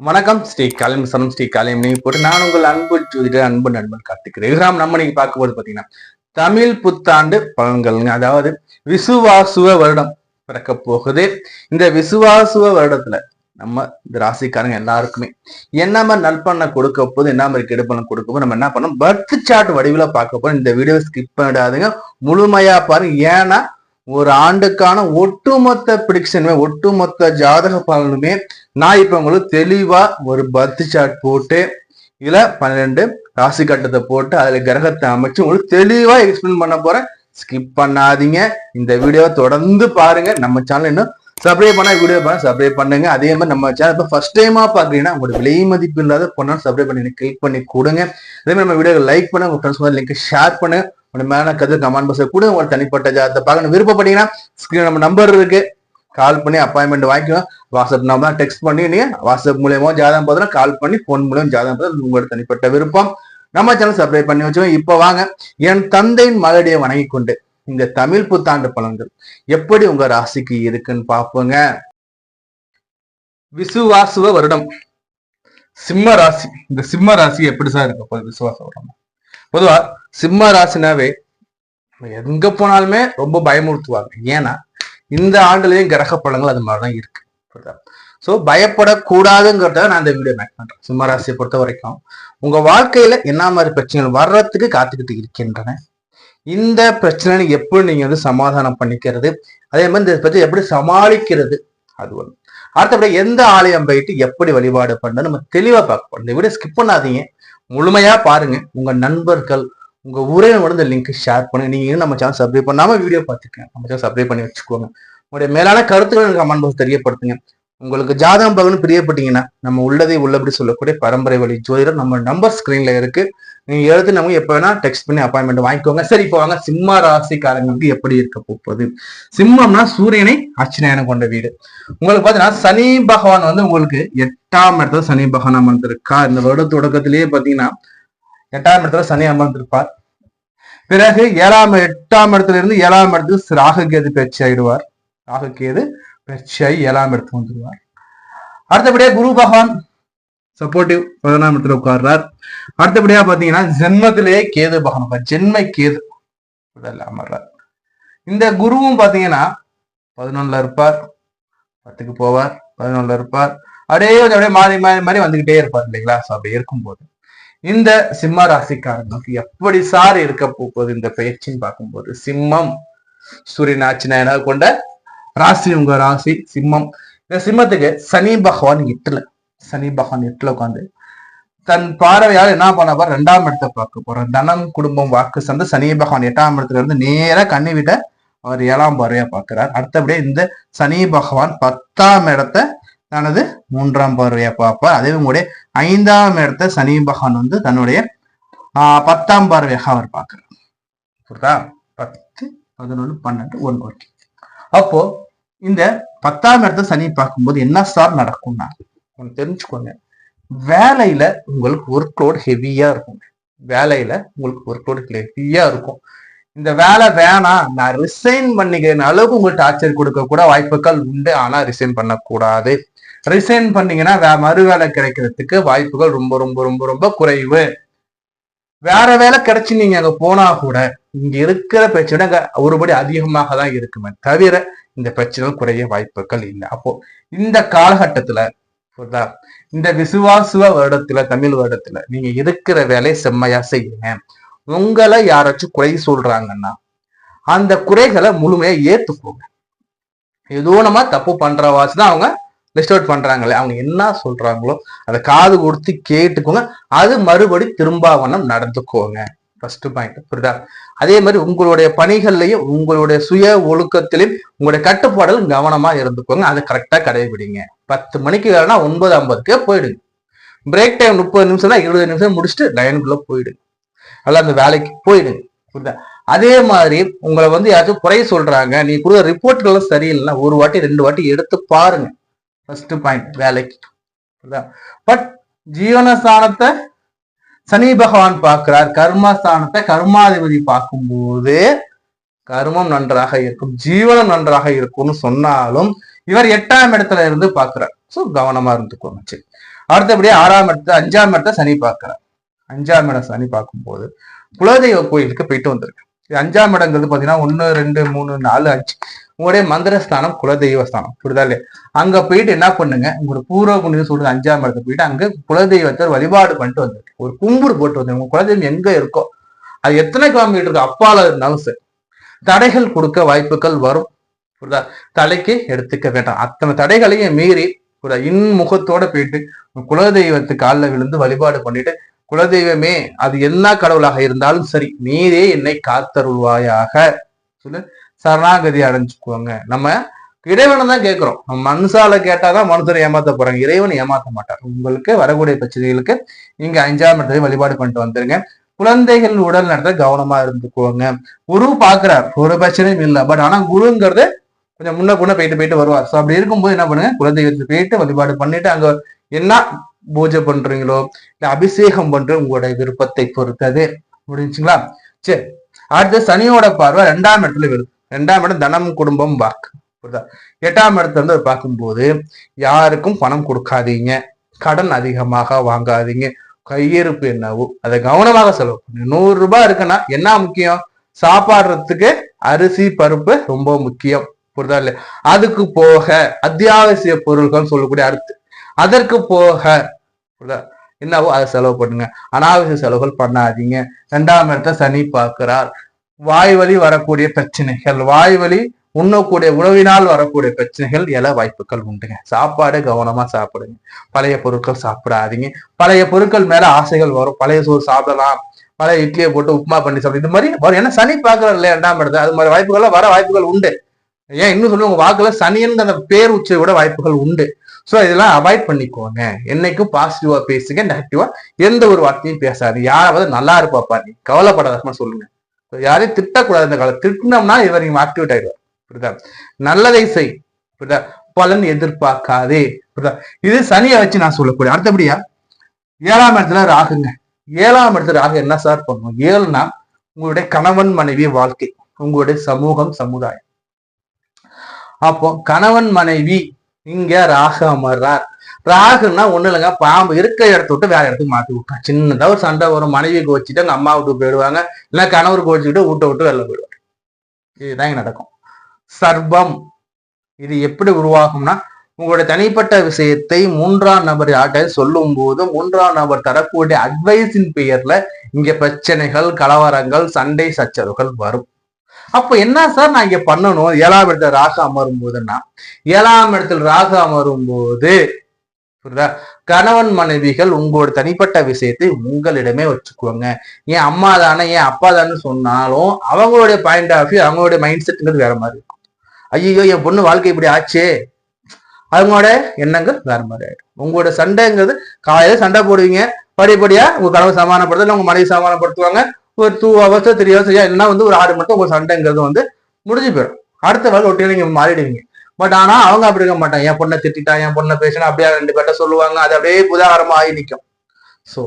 வணக்கம் ஸ்ரீ காலிம் சனம் ஸ்ரீ காலிம் நீங்க போட்டு நான் உங்கள் அன்பு ஜோதிடர் அன்பு நண்பன் கார்த்திக் நம்ம நீங்க பார்க்க போது பாத்தீங்கன்னா தமிழ் புத்தாண்டு பலன்கள்ங்க. அதாவது விசுவாசுவ வருடம் பிறக்க போகுது. இந்த விசுவாசுவ வருடத்துல நம்ம இந்த ராசிக்காரங்க எல்லாருக்குமே என்ன மாதிரி நற்பண்ண கொடுக்க போது, என்ன மாதிரி கெடுப்பணம் கொடுக்க போது, நம்ம என்ன பண்ணோம் பர்த் சார்ட் வடிவில பார்க்க போறோம். இந்த வீடியோ ஸ்கிப் பண்ணிடாதுங்க, முழுமையா பாருங்க. ஏன்னா ஒரு ஆண்டுக்கான ஒட்டுமொத்த பிரிடிக்ஷனுமே, ஒட்டுமொத்த ஜாதக பலனுமே நான் இப்ப உங்களுக்கு தெளிவா ஒரு பர்த் சார்ட் போட்டு இதுல 12 ராசி கட்டத்தை போட்டு அதுல கிரகத்தை அமைச்சு உங்களுக்கு தெளிவா எக்ஸ்பிளைன் பண்ண போறேன். ஸ்கிப் பண்ணாதீங்க, இந்த வீடியோவை தொடர்ந்து பாருங்க. நம்ம சேனல் இன்னும் சப்ஸ்கிரைப் பண்ணா வீடியோ பண்ண சப்ஸ்கிரைப் பண்ணுங்க. அதே மாதிரி நம்ம சேனல் இப்போ ஃபர்ஸ்ட் டைமா பாக்குறீங்கன்னா உங்களோட விலை மதிப்பு இல்லாத பொண்ணாலும் சப்ஸ்கிரைப் பண்ணி கிளிக் பண்ணி கொடுங்க. அதே மாதிரி நம்ம வீடியோ லைக் பண்ணுங்க, உங்க ஃப்ரெண்ட்ஸ் லிங்க் ஷேர் பண்ணுங்க. உங்க மேல கருத்து கமெண்ட் பாக்ஸ்ல கூட உங்களோட தனிப்பட்ட ஜாதகத்தை பார்க்கணும் விருப்பப்பட்டீங்கன்னா ஸ்கிரீன் நம்ம நம்பர் இருக்கு, கால் பண்ணி அப்பாயின்மெண்ட் வாங்கிக்கலாம். வாட்ஸ்அப் நம்பர் டெக்ஸ்ட் பண்ணி நீங்க வாட்ஸ்அப் மூலியமா ஜாதகம் பார்த்தா கால் பண்ணி போன் மூலியம் ஜாதகம் பார்த்தா உங்களோட தனிப்பட்ட விருப்பம். நம்ம சேனல் சப்ஸ்கிரைப் பண்ணி வச்சுக்கோங்க. இப்ப வாங்க என் தந்தையின் மகளடியை வணங்கி கொண்டு இந்த தமிழ் புத்தாண்டு பலன்கள் எப்படி உங்க ராசிக்கு இருக்குன்னு பார்ப்போங்க. விசுவாசுவ வருடம் சிம்ம ராசி. இந்த சிம்ம ராசி எப்படி சார் இருக்க விசுவாச வருடம்? பொதுவா சிம்ம ராசினாவே எங்க போனாலுமே ரொம்ப பயமுறுத்துவாங்க. ஏன்னா இந்த ஆண்டுலயும் கிரக பலன்கள் அது மாதிரிதான் இருக்கு. சோ பயப்படக்கூடாதுங்கிறத நான் இந்த வீடியோ மேக் பண்றேன். சிம்ம ராசியை பொறுத்த வரைக்கும் உங்க வாழ்க்கையில என்ன மாதிரி பிரச்சனைகள் வர்றதுக்கு காத்துக்கிட்டு இருக்கின்றன, இந்த பிரச்சனை எப்படி நீங்க சமாதானம் பண்ணிக்கிறது, அதே மாதிரி இந்த பிரச்சனை எப்படி சமாளிக்கிறது, அது ஒண்ணு. அடுத்தபடி எந்த ஆலயம் போயிட்டு எப்படி வழிபாடு பண்ண நம்ம தெளிவா பார்க்க. இந்த வீடியோ ஸ்கிப் பண்ணாதீங்க, முழுமையா பாருங்க. உங்க நண்பர்கள் உங்க உறவினர் இந்த லிங்க் ஷேர் பண்ணுங்க. நீங்க நம்ம சேனல் சப்ஸ்கிரைப் பண்ணாம வீடியோ பார்த்துக்கங்க, நம்ம சேனல் சப்ஸ்கிரைப் பண்ணி வச்சுக்கோங்க. உங்களுடைய மேலான கருத்துக்கள் எனக்கு கமெண்ட் பாக்ஸ் தெரியப்படுத்துங்க. உங்களுக்கு ஜாதகம் பார்க்கணும் பிரியப்பட்டீங்கன்னா நம்ம உள்ளதை உள்ளபடி சொல்லக்கூடிய பரம்பரை வழி ஜோதிடர் நம்ம நம்பர் ஸ்கிரீன்ல இருக்கு, நீங்க எடுத்து நம்ம எப்ப வேணா டெக்ஸ்ட் பண்ணி அப்பாயின்மெண்ட் வாங்கிக்கோங்க. சரி, இப்போ வாங்க சிம்ம ராசிக்காரங்களுக்கு எப்படி இருக்க போகுது. சிம்மம்னா சூரியனை அச்சிநாயனம் கொண்ட வீடு. உங்களுக்கு பாத்தீங்கன்னா சனி பகவான் உங்களுக்கு 8ஆம் இடத்துல சனி பகவான் அமர்ந்திருக்கா. இந்த வருட தொடக்கத்திலேயே பாத்தீங்கன்னா 8ஆம் இடத்துல சனி அமர்ந்திருப்பார். பிறகு 8ஆம் இடத்துல இருந்து 7ஆம் இடத்துக்கு ராகு கேது பயிற்சி ஆயிடுவார். ராகு கேது பயிற்சியாகி 7ஆம் இடத்துக்கு வந்துடுவார். அடுத்தபடியா குரு பகவான் சப்போர்ட்டிவ் 11ஆம் இடத்துல உட்கார்றார். அடுத்தபடியா பாத்தீங்கன்னா ஜென்மத்திலேயே கேது பகவான் ஜென்ம கேது அமர்றார். இந்த குருவும் பாத்தீங்கன்னா 11ல இருப்பார், 10க்கு போவார், 11ல இருப்பார். அப்படியே மாறி மாறி மாறி வந்துகிட்டே இருப்பார் இல்லைங்களா? அப்படி இருக்கும்போது இந்த சிம்ம ராசிக்காரங்களுக்கு எப்படி சார் இருக்க போகுது இந்த பயிற்சின்னு பார்க்கும்போது, சிம்மம் சூரியன் ஆட்சிநாயனாக கொண்ட ராசி உங்க ராசி சிம்மம். இந்த சிம்மத்துக்கு சனி பகவான் 8ல உட்காந்து தன் பார்வையால் என்ன பண்ண போற 2ஆம் இடத்தை பார்க்க போற. தனம் குடும்பம் வாக்கு சந்தை சனி பகவான் 8ஆம் இடத்துல இருந்து நேரா கண்ணி விட்ட அவர் 7ஆம் பார்வையா பார்க்கிறார். அடுத்தபடியே இந்த சனி பகவான் 10ஆம் இடத்தை தனது 3ஆம் பார்வையா பார்ப்பார். அதே உங்களுடைய 5ஆம் இடத்தை சனி பகவான் தன்னுடைய 10ஆம் பார்வையாக அவர் பார்க்கிறார். புரியுதா? 10, 11, 12, 1 ஓகே. அப்போ இந்த 10ஆம் இடத்தை சனி பார்க்கும்போது என்ன சார் நடக்கும்னா தெரிஞ்சுக்கோங்க. வேலையில உங்களுக்கு ஒர்க் லோட் ஹெவியா இருக்கும். இந்த வேலை வேணாம் நான் ரிசைன் பண்ணிக்கிறேன் அளவுக்கு உங்களுக்கு டார்ச்சர் கொடுக்க கூட வாய்ப்புகள் உண்டு. ஆனா ரிசைன் பண்ணக்கூடாது. ரிசைன் பண்ணீங்கன்னா மறு வேலை கிடைக்கிறதுக்கு வாய்ப்புகள் ரொம்ப ரொம்ப ரொம்ப ரொம்ப குறைவு. வேற வேலை கிடைச்சு நீங்க அங்க போனா கூட இங்க இருக்கிற பிரச்சனை அங்க ஒருபடி அதிகமாக தான் இருக்குமே தவிர இந்த பிரச்சனைகள் குறைய வாய்ப்புகள் இல்லை. அப்போ இந்த காலகட்டத்துல இந்த விசுவாசுவ வருடத்துல தமிழ் வருடத்துல நீங்க இருக்கிற வேலையை செம்மையா செய்யுங்க. உங்களை யாராச்சும் குறை சொல்றாங்கன்னா அந்த குறைகளை முழுமையா ஏத்துக்கோங்க. ஏதோ நம்ம தப்பு பண்றவாச்சுதான் அவங்க லிஸ்ட் அவுட் பண்றாங்களே, அவங்க என்ன சொல்றாங்களோ அதை காது கொடுத்து கேட்டுக்கோங்க. அது மறுபடி திரும்பாவனம் நடந்துக்கோங்க. First point. புரியுதா? அதே மாதிரி உங்களுடைய பணிகள்லையும் உங்களுடைய சுய ஒழுக்கத்திலையும் உங்களுடைய கட்டுப்பாடுகள் கவனமா இருந்துக்கோங்க. அதை கரெக்டா கடைபிடிங்க. 10 மணிக்கு வேலைனா 9:50 போயிடுங்க. பிரேக் டைம் 30 நிமிஷம் தான், 20 நிமிஷம் முடிச்சுட்டு லைனுக்குள்ள போயிடுங்க. அல்ல அந்த வேலைக்கு போயிடுங்க. புரியுதா? அதே மாதிரி உங்களை யாராச்சும் குறை சொல்றாங்க, நீ கொடுக்குற ரிப்போர்ட்கள் சரியில்லைன்னா 1 வாட்டி 2 வாட்டி எடுத்து பாருங்க. ஃபர்ஸ்ட் பாயிண்ட் வேலைக்கு. பட் ஜீவனஸ்தானத்தை சனி பகவான் பார்க்கிறார், கர்மஸ்தானத்தை கர்மாதிபதி பார்க்கும்போது கர்மம் நன்றாக இருக்கும், ஜீவனம் நன்றாக இருக்கும்னு சொன்னாலும் இவர் 8ஆம் இடத்துல இருந்து பார்க்கிறார். ஸோ கவனமா இருந்துக்கோங்க. சரி, அடுத்தபடியே 6ஆம் இடத்துல 5ஆம் இடத்த சனி பார்க்கிறார். 5ஆம் இடம் சனி பார்க்கும்போது குலதெய்வ கோயிலுக்கு போயிட்டு வந்திருக்கு. 5ஆம் இடங்கிறது பாத்தீங்கன்னா 1, 2, 3, 4, 5 உங்களுடைய மந்திரஸ்தானம், குலதெய்வ ஸ்தானம். புரியுதா இல்லையா? அங்க போயிட்டு என்ன பண்ணுங்க, உங்களோட பூர்வ புண்ணியம் சொல்றது 5ஆம் இடத்துல போயிட்டு அங்க குலதெய்வத்தை வழிபாடு பண்ணிட்டு வந்துருக்கு. ஒரு கும்புடு போட்டு வந்து உங்க குலதெய்வம் எங்க இருக்கோ அது எத்தனை கிலோமீட்டர் இருக்கு அப்பால இருந்தாலும் சரி, தடைகள் கொடுக்க வாய்ப்புகள் வரும். புரியுதா? தலைக்கு எடுத்துக்க வேண்டாம். அத்தனை தடைகளையும் மீறி ஒரு இன்முகத்தோட போயிட்டு குலதெய்வத்து காலில் விழுந்து வழிபாடு பண்ணிட்டு, குலதெய்வமே அது என்ன கடவுளாக இருந்தாலும் சரி, நீரே என்னை காத்தருள்வாயாக சொல்லு சரணாகதி அடைஞ்சுக்குவாங்க. நம்ம இறைவனை தான் கேட்கிறோம். நம்ம மனுஷால கேட்டாதான் மனுஷரை ஏமாத்த போறாங்க, இறைவன் ஏமாத்த மாட்டார். உங்களுக்கு வரக்கூடிய பிரச்சனைகளுக்கு நீங்க 5ஆம் இடத்துல வழிபாடு பண்ணிட்டு வந்துருங்க. குழந்தைகள் உடல் நடத்த கவனமா இருந்துக்குவாங்க. குரு பாக்குறார், ஒரு பிரச்சனையும் இல்லை. பட் ஆனா குருங்கிறது கொஞ்சம் முன்ன பொண்ணு போயிட்டு வருவார். ஸோ அப்படி இருக்கும்போது என்ன பண்ணுங்க, குலதெய்வத்துக்கு போயிட்டு வழிபாடு பண்ணிட்டு அங்க என்ன பூஜை பண்றீங்களோ இல்ல அபிஷேகம் பண்ற உங்களுடைய விருப்பத்தை பொறுத்தது. முடிஞ்சுங்களா? சரி, அடுத்து சனியோட பார்வை 2ஆம் இடத்துல விழுது. 2ஆம் இடம் தனம், குடும்பம், வாக்கு. புரியுதா? 8ஆம் இடத்துல இருந்து பார்க்கும்போது யாருக்கும் பணம் கொடுக்காதீங்க, கடன் அதிகமாக வாங்காதீங்க, கையிருப்பு என்னவோ அதை கவனமாக செலவு பண்ணுங்க. 100 ரூபாய் இருக்குன்னா என்ன முக்கியம்? சாப்பாடுறதுக்கு அரிசி பருப்பு ரொம்ப முக்கியம். புரியுதா இல்லையா? அதுக்கு போக அத்தியாவசிய பொருட்கள் சொல்லக்கூடிய அடுத்து அதற்கு போக என்னவோ அதை செலவு பண்ணுங்க. அனாவசிய செலவுகள் பண்ணாதீங்க. 2ஆம் இடத்தை சனி பார்க்கிறார். வாய் வழி வரக்கூடிய பிரச்சனைகள், வாய் வழி உண்ணக்கூடிய உணவினால் வரக்கூடிய பிரச்சனைகள் எல வாய்ப்புகள் உண்டுங்க. சாப்பாடு கவனமா சாப்பிடுங்க. பழைய பொருட்கள் சாப்பிடாதீங்க. பழைய பொருட்கள் மேல ஆசைகள் வரும். பழைய சோறு சாப்பிடலாம், பழைய இட்லியை போட்டு உப்புமா பண்ணி சாப்பிடும், இது மாதிரி வரும். ஏன்னா சனி பார்க்கறாரு இல்லையா 2ஆம் இடத்துல, அது மாதிரி வாய்ப்புகள்லாம் வர வாய்ப்புகள் உண்டு. ஏன் இன்னும் சொல்லுங்க, உங்க வாக்குல சனின்னு அந்த பேர் உச்சை விட வாய்ப்புகள் உண்டு. ஸோ இதெல்லாம் அவாய்ட் பண்ணிக்கோங்க. என்னைக்கும் பாசிட்டிவா பேசுங்க, நெகட்டிவா எந்த ஒரு வார்த்தையும் பேசாது. யாராவது நல்லா இருப்பாப்பா நீ கவலைப்படாத சொல்லுங்க. யாரையும் திட்டக்கூடாது. இந்த காலம் திட்டினோம்னா இவர் நீங்க ஆக்டிவேட் ஆயிடுவார். புரியுதா? நல்லதை செய், புரியுதா? பலன் எதிர்பார்க்காதே. புரியுதா? இது சனியை வச்சு நான் சொல்லக்கூடிய. அடுத்தபடியா 7ஆம் இடத்துல ராகுங்க. 7ஆம் இடத்துல ராகு என்ன சார் பண்ணுவோம்? 7னா உங்களுடைய கணவன் மனைவி வாழ்க்கை, உங்களுடைய சமூகம், சமுதாயம். அப்போ கணவன் மனைவி இங்க ராகு அமர்றார். ராகுன்னா ஒண்ணு இல்லைங்க, பாம்பு இருக்க இடத்த விட்டு வேற இடத்துக்கு மாத்தி விட்டான். சின்னதா ஒரு சண்டை வரும், மனைவி கோச்சிட்டு அங்க அம்மா விட்டு போயிடுவாங்க, இல்ல கணவர் கோச்சிக்கிட்டு வீட்டை விட்டு வெளில போயிடுவாங்க. இதுதான் இங்க நடக்கும். சர்பம் இது எப்படி உருவாகும்னா, உங்களுடைய தனிப்பட்ட விஷயத்தை 3ஆம் நபர் யார்கிட்ட சொல்லும் போது 3ஆம் நபர் தரக்கூடிய அட்வைஸின் பெயர்ல இங்க பிரச்சனைகள், கலவரங்கள், சண்டை சச்சரவுகள் வரும். அப்ப என்ன சார் நான் இங்க பண்ணணும்? 7ஆம் இடத்துல ராகு அமரும் போதுன்னா, 7ஆம் இடத்துல ராகு அமரும் போது புரியுதா, கணவன் மனைவிகள் உங்களோட தனிப்பட்ட விஷயத்தை உங்களிடமே வச்சுக்குவாங்க. ஏன் அம்மா தானே, ஏன் அப்பா தானே சொன்னாலும் அவங்களுடைய பாயிண்ட் ஆஃப் வியூ, அவங்களுடைய மைண்ட் செட்ங்கிறது வேற மாதிரி இருக்கும். ஐயோ என் பொண்ணு வாழ்க்கை இப்படி ஆச்சே, அவங்களோட எண்ணங்கள் வேற மாதிரி ஆயிடும். உங்களோட சண்டைங்கிறது காலையில சண்டை போடுவீங்க, படிப்படியா உங்க கனவு சமாதானப்படுத்தல, உங்க மனைவி சமாதானப்படுத்துவாங்க. ஒரு 2 hours 3 hours இல்லைன்னா ஒரு 6 மட்டும் உங்க சண்டைங்கிறது முடிஞ்சு போயிடும். அடுத்த வாரம் ஒட்டியில நீங்க மாறிடுவீங்க. பட் ஆனா அவங்க அப்படி இருக்க மாட்டாங்க. என் பொண்ணை திட்டா, என் பொண்ணை பேசினா அப்படியே 2 பேர்ட்ட சொல்லுவாங்க. அது அப்படியே புதாகரமா ஆகி நிற்கும். சோ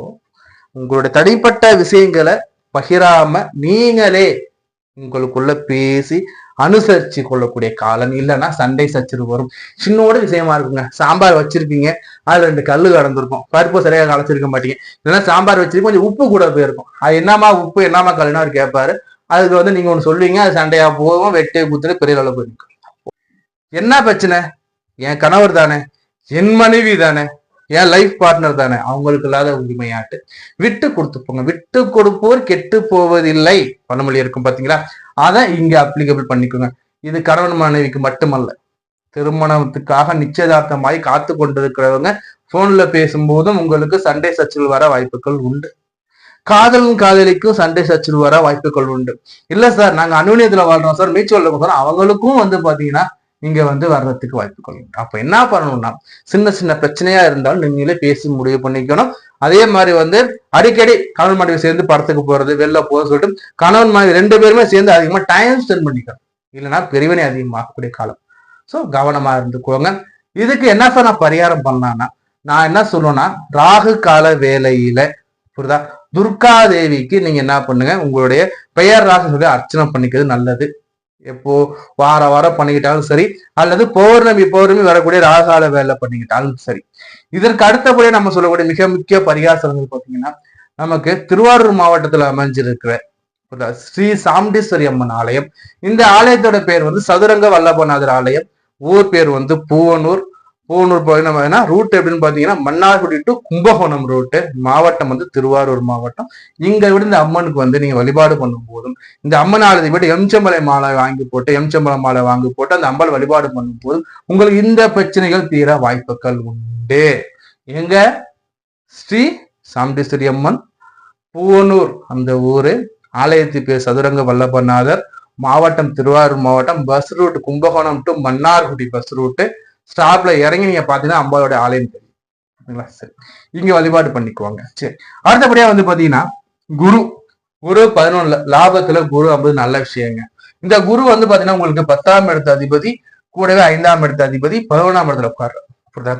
உங்களுடைய தனிப்பட்ட விஷயங்களை பகிராம நீங்களே உங்களுக்குள்ள பேசி அனுசரிச்சு கொள்ளக்கூடிய காலம். இல்லைன்னா சண்டை சச்சரவு வரும். சின்னோட விஷயமா இருக்குங்க. சாம்பார் வச்சிருப்பீங்க, அதுல 2 கல்லு கடந்திருக்கும், பருப்பு சரியாக கலைச்சிருக்க மாட்டீங்க. இல்லைன்னா சாம்பார் வச்சிருக்கீங்க, கொஞ்சம் உப்பு கூட போயிருக்கும். அது என்னமா உப்பு, என்னமா கல்லுன்னு அவர் கேட்பாரு. அதுக்கு நீங்க ஒண்ணு சொல்லுவீங்க, அது சண்டையா போகும், வெட்டே குத்துட்டு பெரிய அளவு போயிருக்கும். என்ன பிரச்சனை? என் கணவர் தானே, என் மனைவி தானே, என் லைஃப் பார்ட்னர் தானே, அவங்களுக்கு இல்லாத உரிமையாட்டு விட்டு கொடுத்துப்போங்க. விட்டு கொடுப்போர் கெட்டு போவதில்லை பழமொழி இருக்கும் பாத்தீங்களா? அதான் இங்க அப்ளிகபிள் பண்ணிக்கோங்க. இது கணவன் மனைவிக்கு மட்டுமல்ல, திருமணத்துக்காக நிச்சயதார்த்தமாய் காத்து கொண்டிருக்கிறவங்க போன்ல பேசும்போதும் உங்களுக்கு சண்டை சச்சரவு வர வாய்ப்புகள் உண்டு. காதலும் காதலிக்கும் சண்டை சச்சரவு வர வாய்ப்புகள் உண்டு. இல்ல சார் நாங்க அந்யோன்யத்துல வாழ்றோம் சார், மியூச்சுவல் சார், அவங்களுக்கும் பாத்தீங்கன்னா இங்க வர்றதுக்கு வாய்ப்புகள் உண்டு. அப்ப என்ன பண்ணணும்னா, சின்ன சின்ன பிரச்சனையா இருந்தாலும் நீங்களே பேசி முடிவு பண்ணிக்கணும். அதே மாதிரி அடிக்கடி கணவன் மனைவி சேர்ந்து படத்துக்கு போறது, வெளில போறது சொல்லிட்டு கணவன் மனைவி 2 பேருமே சேர்ந்து அதிகமா டைம் ஸ்பெண்ட் பண்ணிக்கணும். இல்லைன்னா பிரிவினை அதிகமாகக்கூடிய காலம். சோ கவனமா இருந்துக்கோங்க. இதுக்கு என்ன சார் நான் பரிகாரம் பண்ணலாம்னா, நான் என்ன சொல்லுவேன்னா, ராகு கால வேலையில புரியுதா, துர்கா தேவிக்கு நீங்க என்ன பண்ணுங்க, உங்களுடைய பெயர் ராசி சொல்லி அர்ச்சனை பண்ணிக்கிறது நல்லது. எப்போ வாரம் பண்ணிக்கிட்டாலும் சரி, அல்லது பௌர்ணமி வரக்கூடிய ராகால வேலை பண்ணிக்கிட்டாலும் சரி. இதற்கு அடுத்தபடியே நம்ம சொல்லக்கூடிய மிக முக்கிய பரிகாசங்கள் பார்த்தீங்கன்னா, நமக்கு திருவாரூர் மாவட்டத்துல அமைஞ்சிருக்கிற ஸ்ரீ சாமுண்டீஸ்வரி அம்மன் ஆலயம். இந்த ஆலயத்தோட பேர் வந்து சதுரங்க வல்லபநாதர் ஆலயம். ஊர் பேர் வந்து பூவனூர். ரூட் எப்படின்னு பாத்தீங்கன்னா மன்னார்குடி டு கும்பகோணம் ரூட்டு. மாவட்டம் வந்து திருவாரூர் மாவட்டம். இங்க விட இந்த அம்மனுக்கு வந்து நீங்க வழிபாடு பண்ணும் போதும், இந்த அம்மன் ஆலயத்தை விட எம்சம்பளை மாலை வாங்கி போட்டு அந்த அம்பல் வழிபாடு பண்ணும் போதும் உங்களுக்கு இந்த பிரச்சனைகள் தீர வாய்ப்புகள் உண்டு. எங்க ஸ்ரீ சாமுண்டீஸ்வரி அம்மன், பூவனூர் அந்த ஊரு, ஆலயத்து பேர் சதுரங்க வல்லபநாதர், மாவட்டம் திருவாரூர் மாவட்டம், bus route Kumbakonam to Mannargudi bus route. ஸ்டாப்ல இறங்கி நீங்க பாத்தீங்கன்னா அம்பாவோட ஆலயம் தெரியும். சரி, இங்க வழிபாடு பண்ணிக்குவாங்க. சரி, அடுத்தபடியா வந்து பாத்தீங்கன்னா குரு 11 லாபத்துல குரு அப்படிது நல்ல விஷயங்க. இந்த குரு வந்து பாத்தீங்கன்னா உங்களுக்கு 10ஆம் இடத்து அதிபதி, கூடவே 5ஆம் இடத்து அதிபதி 11ஆம் இடத்துல உட்கார்ற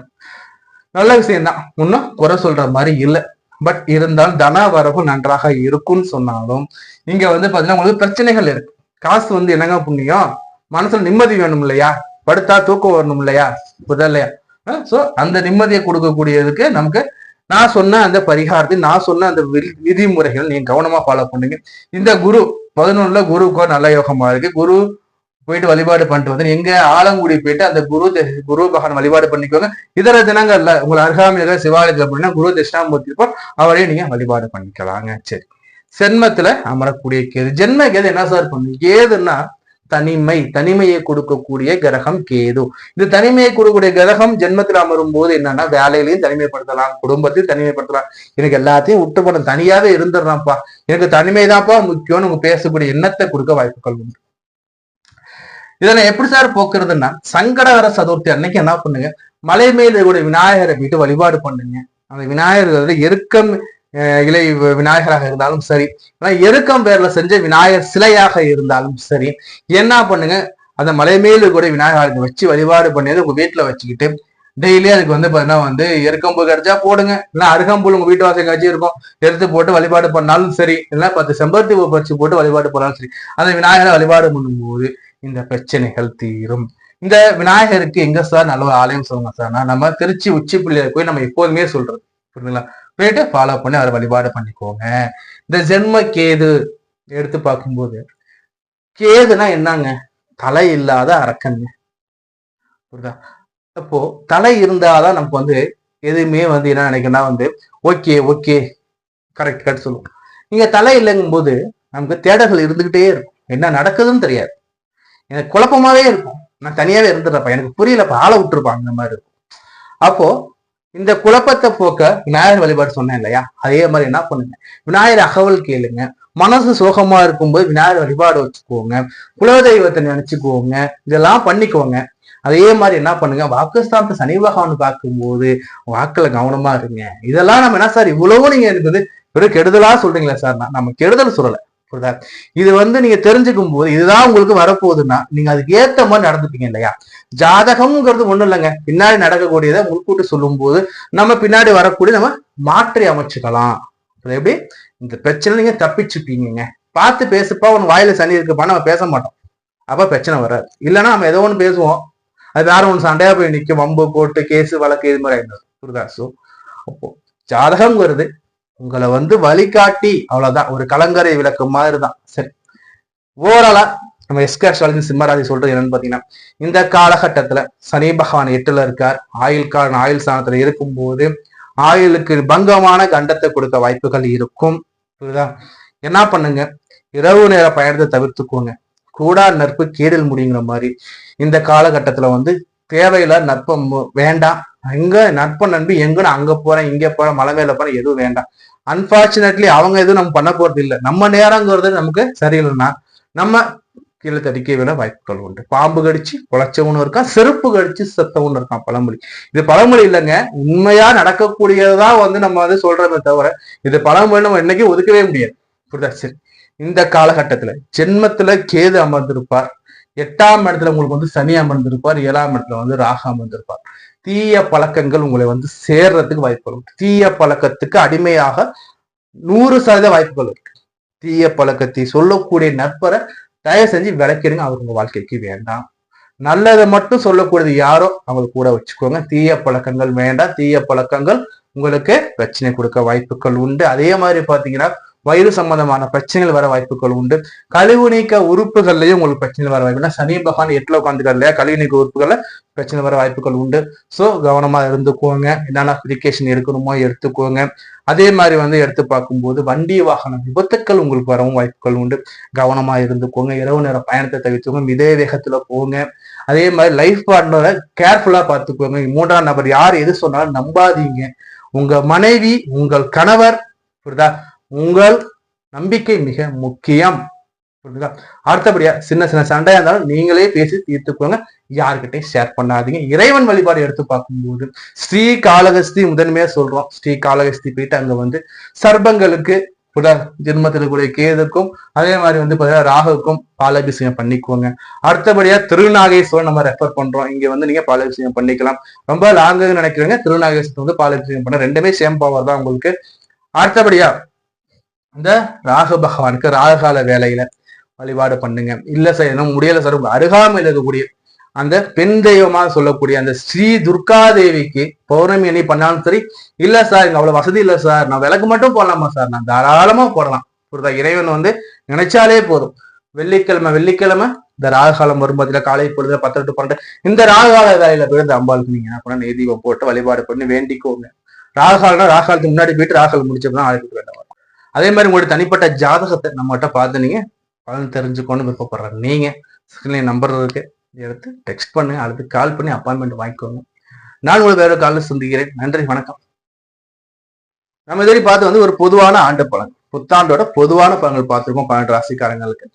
நல்ல விஷயம் தான், ஒன்னும் குறை சொல்ற மாதிரி இல்லை. பட் இருந்தாலும் தன வரவு நன்றாக இருக்கும்னு சொன்னாலும் இங்க வந்து பாத்தீங்கன்னா உங்களுக்கு பிரச்சனைகள் இருக்கு. காசு வந்து என்னங்க புண்ணியம், மனசுல நிம்மதி வேணும் இல்லையா, படுத்தா தூக்கம் வரணும் இல்லையா, புதல்லையா. சோ அந்த நிம்மதியை கொடுக்கக்கூடியதுக்கு நமக்கு நான் சொன்ன அந்த பரிகாரத்தை, நான் சொன்ன அந்த விதிமுறைகள் நீங்க கவனமா ஃபாலோ பண்ணுங்க. இந்த குரு 11 குருக்கோ நல்ல யோகமா இருக்கு. குரு போயிட்டு வழிபாடு பண்ணிட்டு வந்து எங்க ஆலங்குடி போயிட்டு அந்த குரு பகவான் வழிபாடு பண்ணிக்கோங்க. இதர தினங்கள்ல உங்களை அருகாமையில சிவாலயத்துல அப்படின்னா குரு தட்சிணாமூர்த்தி இருப்போம், அவரையும் நீங்க வழிபாடு பண்ணிக்கலாங்க. சரி, ஜென்மத்துல அமரக்கூடிய கேது. ஜென்ம கேது என்ன சார் பண்ணும்? கேதுன்னா தனிமையை கொடுக்கக்கூடிய கிரகம் கேது. இந்த தனிமையை கொடுக்கக்கூடிய கிரகம் ஜென்மத்தில் அமரும் போது என்னன்னா வேலையிலையும் தனிமைப்படுத்தலாம், குடும்பத்தையும் தனிமைப்படுத்தலாம். எனக்கு எல்லாத்தையும் விட்டு போன தனியாவே இருந்துடுறான்ப்பா, எனக்கு தனிமைதான்ப்பா முக்கியம்னு உங்க பேசக்கூடிய எண்ணத்தை கொடுக்க வாய்ப்புகள் உண்டு. இதனை எப்படி சார் போக்குறதுன்னா, சங்கடகர சதுர்த்தி அன்னைக்கு என்ன பண்ணுங்க, மலை மேல் கூட விநாயகரை வீட்டு வழிபாடு பண்ணுங்க. அந்த விநாயகர் எருக்கம் இலை விநாயகராக இருந்தாலும் சரி, எருக்கம் பேர்ல செஞ்ச விநாயகர் சிலையாக இருந்தாலும் சரி, என்ன பண்ணுங்க, அந்த மலை மேலு கூட விநாயகருக்கு வச்சு வழிபாடு பண்ணியது உங்க வீட்டுல வச்சுக்கிட்டு டெய்லி அதுக்கு வந்து பாத்தீங்கன்னா வந்து எருக்கம்பு கிடைச்சா போடுங்க, இல்லைன்னா அருகம்புல் உங்க வீட்டு வாசல் கட்சி இருக்கும், எடுத்து போட்டு வழிபாடு பண்ணாலும் சரி, இல்லைன்னா 10 செம்பருத்தி பூ பறிச்சு போட்டு வழிபாடு பண்ணாலும் சரி, அந்த விநாயகரை வழிபாடு பண்ணும்போது இந்த பிரச்சனைகள் தீரும். இந்த விநாயகருக்கு எங்க சார் நல்ல ஆலயம் சொல்லுங்க சார்? நம்ம திருச்சி உச்சிப்புள்ளியார் போய் நம்ம எப்போதுமே சொல்றது, புரியுதுங்களா? போயிட்டு ஃபாலோ பண்ணி அவரை வழிபாடு பண்ணிக்கோங்க. இந்த ஜென்ம கேது எடுத்து பார்க்கும்போது, கேதுனா என்னங்க, தலை இல்லாத அரக்கங்க, புரியுதா? அப்போ தலை இருந்தாதான் நமக்கு வந்து எதுவுமே வந்து என்ன நினைக்கணும்னா வந்து ஓகே கரெக்ட் சொல்லுவோம். நீங்க தலை இல்லைங்கும் போது நமக்கு தேடல்கள் இருந்துகிட்டே இருக்கும், என்ன நடக்குதுன்னு தெரியாது, எனக்கு குழப்பமாவே இருக்கும், நான் தனியாவே இருந்துடுறப்ப எனக்கு புரியலப்ப ஆளை விட்டுருப்பாங்க அந்த மாதிரி இருக்கும். அப்போ இந்த குழப்பத்தை போக்க விநாயகர் வழிபாடு சொன்னேன் இல்லையா, அதே மாதிரி என்ன பண்ணுங்க, விநாயகர் அகவல் கேளுங்க. மனசு சோகமா இருக்கும்போது விநாயகர் வழிபாடு வச்சுக்கோங்க, குலதெய்வத்தை நினைச்சுக்கோங்க, இதெல்லாம் பண்ணிக்கோங்க. அதே மாதிரி என்ன பண்ணுங்க, வாக்குஸ்தானத்தை சனி பகவான் பார்க்கும்போது வாக்குல கவனமா இருங்க. இதெல்லாம் நம்ம என்ன சார் இவ்வளவு நீங்க இருக்குது வெறும் கெடுதலா சொல்றீங்களா சார்? நம்ம கெடுதல் சொல்லல, புரியுதா? இது வந்து நீங்க தெரிஞ்சுக்கும் போது இதுதான் உங்களுக்கு வரப்போகுதுன்னா நீங்க அதுக்கு ஏத்த மாதிரி நடந்துப்பீங்க இல்லையா. ஜாதகம்ங்கிறது ஒண்ணும் இல்லைங்க, பின்னாடி நடக்கக்கூடியதை முன்கூட்டி சொல்லும் போது நம்ம பின்னாடி வரக்கூடிய நம்ம மாற்றி அமைச்சுக்கலாம். எப்படி இந்த பிரச்சனை நீங்க தப்பிச்சுப்பீங்க. பார்த்து பேசுப்பா, உன் வாயில சனி இருக்குப்பா, நம்ம பேச மாட்டோம், அப்ப பிரச்சனை வராது. இல்லைன்னா நம்ம ஏதோ ஒண்ணு பேசுவோம், அது வேற ஒண்ணு சண்டையா போய் நிற்கும், வம்பு கோட்டு கேசு வழக்கு இது மாதிரி ஆயிடும், புரியுதா? சோ அப்போ ஜாதகம்ங்கிறது உங்களை வந்து வழிகாட்டி, அவ்வளவுதான், ஒரு கலங்கரை விளக்கு மாதிரி தான். சரி, ஓவராலா நம்ம எஸ்கே சிம்மராசி சொல்றது என்னன்னு பாத்தீங்கன்னா, இந்த காலகட்டத்துல சனி பகவான் 8ல இருக்கார், ஆயுள்காரன் ஆயுள் ஸ்தானத்துல இருக்கும் போது ஆயுளுக்கு பங்கமான கண்டத்தை கொடுக்க வாய்ப்புகள் இருக்கும், புரியுதா? என்ன பண்ணுங்க, இரவு நேர பயணத்தை தவிர்த்துக்கோங்க. கூடா நட்பு கேடில் முடிங்கிற மாதிரி இந்த காலகட்டத்துல வந்து தேவையில்ல நட்பம் வேண்டாம். எங்க நட்பு நண்பி எங்கன்னு அங்க போறேன் இங்க போறேன் மலை மேல போறேன் எதுவும் வேண்டாம். அன்பார்ச்சுனேட்லி அவங்க எதுவும் நம்ம பண்ண போறது இல்லை. நம்ம நேரங்கிறது நமக்கு சரியில்லைன்னா நம்ம கீழே தடிக்க விட வாய்ப்புகள் உண்டு. பாம்பு கடிச்சு பொழைச்சவனும் இருக்கான், செருப்பு கடிச்சு செத்தவனும் இருக்கான், பழமொழி. இது பழமொழி இல்லைங்க, உண்மையா நடக்கக்கூடியதான் வந்து நம்ம வந்து சொல்றதை தவிர இது பழமொழி நம்ம என்னைக்கும் ஒதுக்கவே முடியாது, புரியுதா? சரி, இந்த காலகட்டத்துல ஜென்மத்துல கேது அமர்ந்திருப்பார், 8ஆம் இடத்துல உங்களுக்கு வந்து சனி அமர்ந்திருப்பார், 7ஆம் இடத்துல வந்து ராகு அமர்ந்திருப்பார். தீய பழக்கங்கள் உங்களை வந்து சேர்றதுக்கு வாய்ப்புகள், தீய பழக்கத்துக்கு அடிமையாக 100% வாய்ப்புகள் இருக்கு. தீய பழக்கத்தை சொல்லக்கூடிய நட்பரை தயவு செஞ்சு விளக்கிடுங்க. அவர் உங்க வாழ்க்கைக்கு வேண்டாம். நல்லதை மட்டும் சொல்லக்கூடியது யாரோ அவங்க கூட வச்சுக்கோங்க. தீய பழக்கங்கள் வேண்டாம். தீய பழக்கங்கள் உங்களுக்கு பிரச்சனை கொடுக்க வாய்ப்புகள் உண்டு. அதே மாதிரி பாத்தீங்கன்னா வயிறு சம்பந்தமான பிரச்சனைகள் வர வாய்ப்புகள் உண்டு. கழிவு நீக்க உறுப்புகள்லயும் உங்களுக்கு பிரச்சனைகள் வர வாய்ப்பு. சனி பகவான் 8ல உட்காந்துக்காரு இல்லையா, கழிவு நீக்க உறுப்புகள்ல பிரச்சனை வர வாய்ப்புகள் உண்டு. ஸோ கவனமா இருந்துக்கோங்க. என்னென்ன ப்ரிகாஷன் எடுக்கணுமோ எடுத்துக்கோங்க. அதே மாதிரி எடுத்து பார்க்கும்போது வண்டி வாகன விபத்துக்கள் உங்களுக்கு வரவும் வாய்ப்புகள் உண்டு. கவனமா இருந்துக்கோங்க. இரவு நேர பயணத்தை தவிர்த்துக்கோங்க. மிதே வேகத்துல போங்க. அதே மாதிரி லைஃப் பார்ட்னரை கேர்ஃபுல்லா பார்த்துக்கோங்க. 3ஆம் நபர் யார் எது சொன்னாலும் நம்பாதீங்க. உங்க மனைவி, உங்கள் கணவர், புரியுதா, உங்கள் நம்பிக்கை மிக முக்கியம். புரியுதா? அடுத்தபடியா சின்ன சின்ன சண்டையா இருந்தாலும் நீங்களே பேசி தீர்த்துக்கோங்க. யாருக்கிட்டையும் ஷேர் பண்ணாதீங்க. இறைவன் வழிபாடு எடுத்து பார்க்கும்போது ஸ்ரீ காளகஸ்தி முதன்மையா சொல்றோம். ஸ்ரீ காளகஸ்தி போயிட்டு அங்க சர்பங்களுக்கு ஜென்மத்தில் கூடிய கேதுக்கும் அதே மாதிரி பாத்தீங்கன்னா ராகுக்கும் பாலாபிஷேகம் பண்ணிக்கோங்க. அடுத்தபடியா திருநாகேஸ்வரன் நம்ம ரெஃபர் பண்றோம். இங்க நீங்க பாலாபிஷேகம் பண்ணிக்கலாம். ரொம்ப லாங்கு நினைக்கிறீங்க, திருநாகேஸ்வரன் பாலாபிஷேகம் பண்ண ரெண்டுமே சேம் பவர் தான் உங்களுக்கு. அடுத்தபடியா இந்த ராகு பகவானுக்கு ராகுகால வேலையில வழிபாடு பண்ணுங்க. இல்ல சார் என்ன முடியல சார், அருகாமையில் இருக்கக்கூடிய அந்த பெண் தெய்வமா சொல்லக்கூடிய அந்த ஸ்ரீ துர்கா தேவிக்கு பௌர்ணமி அணி பண்ணாலும் சரி, இல்ல சார் இங்க அவ்வளவு வசதி இல்ல சார், நான் விளக்கு மட்டும் போடலாமா சார், நான் தாராளமா போடலாம். புரியுதா? இறைவன் நினைச்சாலே போதும். வெள்ளிக்கிழமை இந்த ராகுகாலம் வரும்போதுல காலை பொழுதுல 10 to 12 இந்த ராகுகால வேலையில போய் இந்த அம்பாளுக்கு நீங்க என்ன பண்ண நெய்தீபம் போட்டு வழிபாடு பண்ணி வேண்டிக்கோங்க. ராகுகாலத்துக்கு முன்னாடி போயிட்டு ராகுகாலம் முடிச்சப்பதான் ஆளுக்கு வேண்டாம். அதே மாதிரி உங்களுடைய தனிப்பட்ட ஜாதகத்தை நம்மகிட்ட பார்த்து நீங்க பலன் தெரிஞ்சுக்கணும்னு விருப்பப்படுற நீங்க ஸ்கிரீன்ல நம்பர் இருக்கு, எடுத்து டெக்ஸ்ட் பண்ணுங்க, அல்லது கால் பண்ணி அப்பாயின்மெண்ட் வாங்கிக்கோங்க. நான் உங்களுக்கு வேற காலில் சந்திக்கிறேன். நன்றி, வணக்கம். நம்ம இதுவரை பார்த்து ஒரு பொதுவான ஆண்டு பலன், புத்தாண்டோட பொதுவான பலன்கள் பார்த்திருக்கோம் 12 ராசிக்காரங்களுக்கு.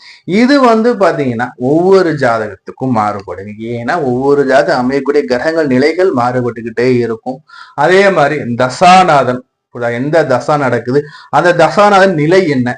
இது பாத்தீங்கன்னா ஒவ்வொரு ஜாதகத்துக்கும் மாறுபடுங்க. ஏன்னா ஒவ்வொரு ஜாதகம் அமையக்கூடிய கிரகங்கள் நிலைகள் மாறுபட்டுக்கிட்டே இருக்கும். அதே மாதிரி தசாநாதன் எந்த தசா நடக்குது, அந்த தசாநாதன் நிலை என்ன,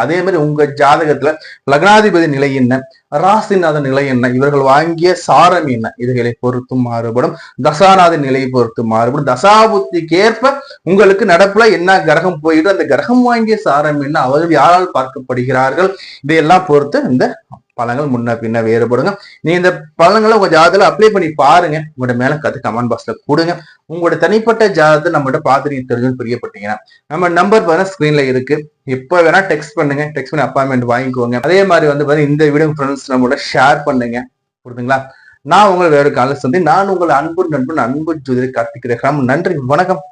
அதே மாதிரி உங்க ஜாதகத்துல லக்னாதிபதி நிலை என்ன, ராசிநாதன் நிலை என்ன, இவர்கள் வாங்கிய சாரம் என்ன, இதுகளை பொறுத்தும் மாறுபடும். தசாநாதன் நிலையை பொறுத்து மாறுபடும். தசாபுத்திக்கு ஏற்ப உங்களுக்கு நடப்புல என்ன கிரகம் போயிட்டு அந்த கிரகம் வாங்கிய சாரம் என்ன, அவர்கள் யாரால் பார்க்கப்படுகிறார்கள், இதையெல்லாம் பொறுத்து இந்த பலன்கள் முன்ன பின்ன வேறுபடுங்க. நீங்க இந்த பலன்களை உங்க ஜாதகத்துல அப்ளை பண்ணி பாருங்க. உங்களோட மேல கத்து கமெண்ட் பாக்ஸ்ல கொடுங்க. உங்களோட தனிப்பட்ட ஜாதகத்தை நம்மகிட்ட பார்த்து தெரிஞ்சுன்னு பிரியப்பட்டீங்கன்னா நம்ம நம்பர் பாருங்க ஸ்கிரீன்ல இருக்கு. எப்ப வேணா டெக்ஸ்ட் பண்ணுங்க. டெக்ஸ்ட் பண்ணி அப்பாயின்மெண்ட் வாங்கிக்கோங்க. அதே மாதிரி இந்த வீடியோ ஃப்ரெண்ட்ஸ் நம்மளோட ஷேர் பண்ணுங்க. புரியுதுங்களா? நான் உங்களை வேறு கால சந்தி. நான் உங்கள் அன்பு நண்பன் அன்பு ஜோதிடர் கார்த்திக் ரேகாராம். நன்றி, வணக்கம்.